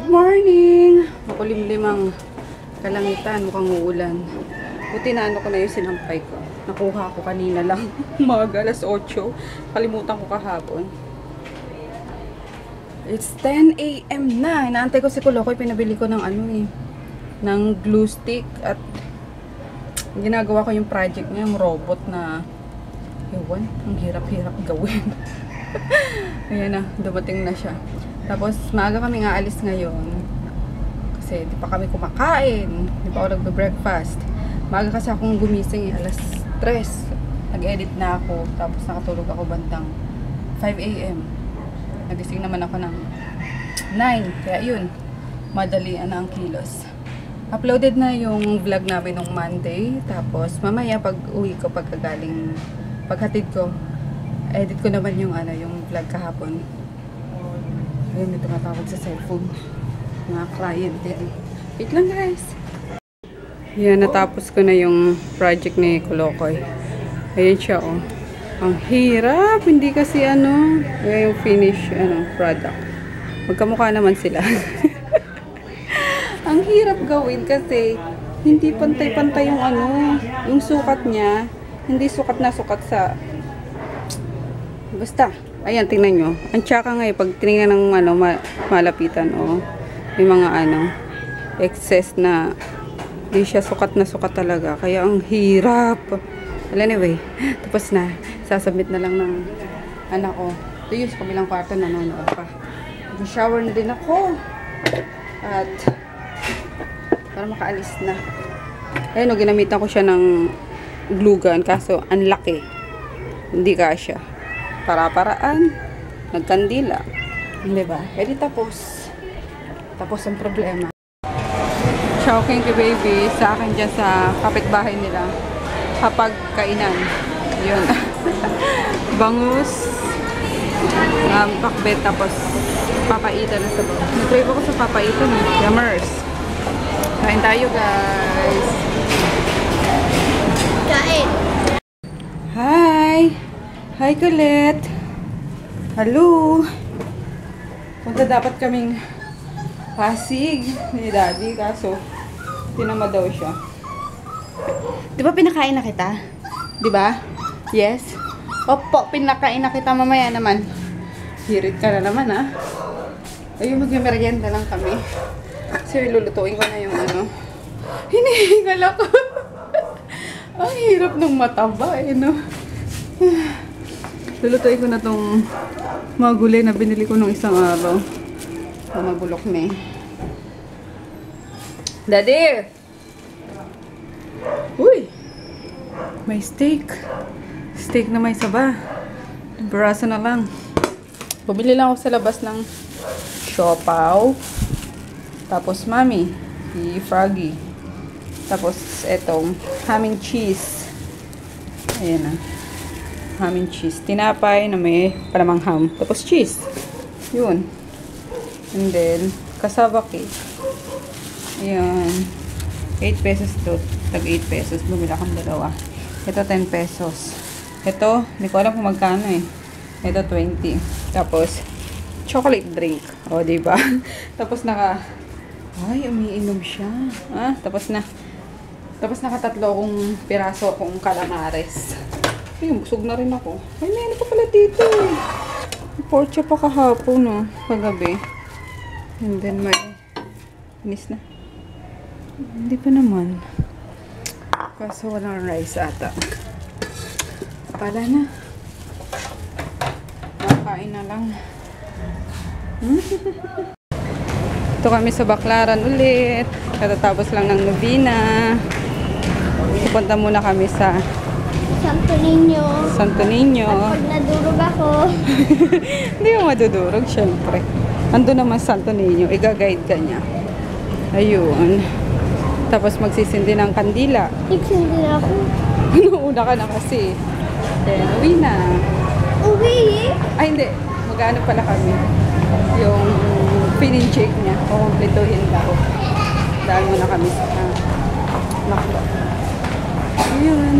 Good morning! Makulimlim ang kalangitan, mukhang uulan. Buti na ano ko na yung sinampay ko. Nakuha ko kanina lang. Umaga, alas 8. Kalimutan ko kahapon. It's 10 AM na. Inaantay ko si Kulokoy. Pinabili ko ng ng glue stick. At ginagawa ko yung project niya, yung robot na ewan, ang hirap-hirap gawin. Ayan na, dumating na siya. Tapos, maaga kami aalis ngayon. Kasi, di pa kami kumakain. Di pa ako nagbe-breakfast. Maaga kasi akong gumising, alas 3. Nag-edit na ako. Tapos, nakatulog ako bandang 5 AM. Nagising naman ako ng 9. Kaya yun, madalian na ang kilos. Uploaded na yung vlog namin nung Monday. Tapos, mamaya pag uwi ko, paghatid ko, edit ko naman yung yung vlog kahapon. Ayun, may tumatawag sa cellphone. Mga client din. Wait lang guys. Yan, natapos ko na yung project ni Kulokoy. Ayan siya oh. Ang hirap. Hindi kasi ayan yung finish product. Magkamukha naman sila. Ang hirap gawin kasi hindi pantay-pantay yung yung sukat niya. Hindi sukat na sukat sa basta. Ayan, tingnan nyo. Ang tsaka ngayon, pag tinignan ng malapitan, may mga excess na hindi siya sukat na sukat talaga. Kaya ang hirap. Well, anyway, tapos na. Sasubmit na lang ng anak ko. Ito yun, sa kabilang kwarto, nanonood pa. Mag-shower na din ako. At, para makaalis na. Ayun, ginamitan ko siya ng glue gun. Kaso, ang laki. Hindi kasya. Para-paraan, nagkandila. Diba? Pwede tapos. Tapos ang problema. Shocking kay baby sa akin dyan sa kapitbahay nila. Kapag kainan. Yun. Bangus. Pakbet. Tapos papaitan na sa bawah. Nag-crave ako sa papaitan. Yummers. Kain tayo guys. Kain. Hi! Hi, Colette! Hello! Punta dapat kaming Pasig ni Daddy, kaso tinamad daw siya. Di ba pinakain na kita? Di ba? Yes? Opo, pinakain na kita mamaya naman. Hirit ka na naman, ha? Ayun, mag-merienda lang kami. So, lulutuin ko na yung hinihingal ako. Ang hirap ng mataba, Lulutuin ko na tong mga gulay na binili ko nung isang araw. Mabulok na eh. Daddy! Uy! May steak. Steak na may saba. Braso na lang. Bumili lang ako sa labas ng siopaw. Tapos mami. Si Froggy. Tapos etong ham and cheese. Ayan na. Ham and cheese. Tinapay na may palamang ham. Tapos cheese. Yun. And then, cassava cake. Ayan. 8 pesos to. Tag 8 pesos. Bumila kang dalawa. Ito 10 pesos. Ito, hindi ko alam kung magkano eh. Ito 20. Tapos, chocolate drink. O, diba? Tapos ay, umiinom siya. Tapos nakatatlo kong piraso kong calamares. Ayun, busog na rin ako. Ay, may pa pala dito eh. Pork chop pa kahapon, kagabi. And then may inis na. Hindi pa naman. Kaso walang rice ata. Pala na. Makain na lang. Ito kami sa Baclaran ulit. Katatapos lang ng novena. Pupunta muna kami sa Santo Niño. Santo Niño. Pag nadurog ako. Hindi mo madudurog, syempre. Ando naman Santo Niño, i-guide ka niya. Ayun. Tapos magsisindi ng kandila. Nagsindi na ako. Una ka na kasi. Then, uwi na. Uwi? Ay, hindi. Mag-ano pala kami. Yung pinin-check niya. Kukumpletuhin daw. Dahil muna kami sa naklo. Ayun.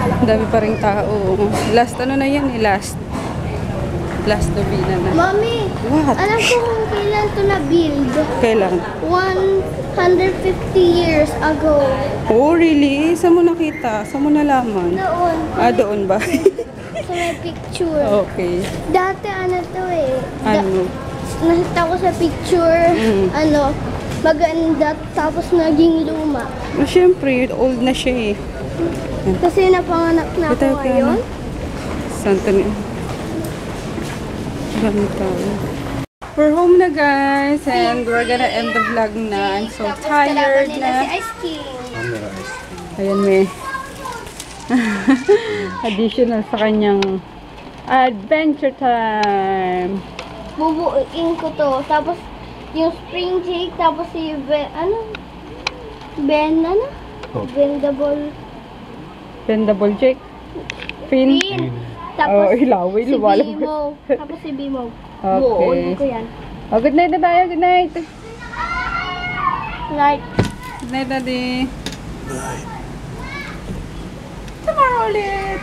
Ang dami pa rin tao. Last na yan eh, last Last Novena na. Mommy, What? alam ko kung kailan to na-build. Kailan? 150 years ago. Oh, really? Saan mo nakita? Saan mo nalaman? Noon. Doon ba? Sa may picture. Okay. Dati ano to eh. Ano? Nakita ko sa picture, maganda, tapos naging luma. Siyempre, old na siya eh. Kasi napanganak na ako Ito, ngayon. Santa ni. Ganito. We're home na guys and we're gonna end the vlog na. I'm so tired Si na. Ice King. Ayan may additional sa kanyang adventure time. Bubuuin ko to. Tapos yung spring chick, tapos si Bendable Jake. Fin. Bean. Tapos Oh, ilawi, si lumalabas. Bimo. Tapos si Bimo. Okay. Buuin ko yan. Oh, good night na tayo. Good night. Like, Good night, Daddy. Bye. Tomorrow ulit.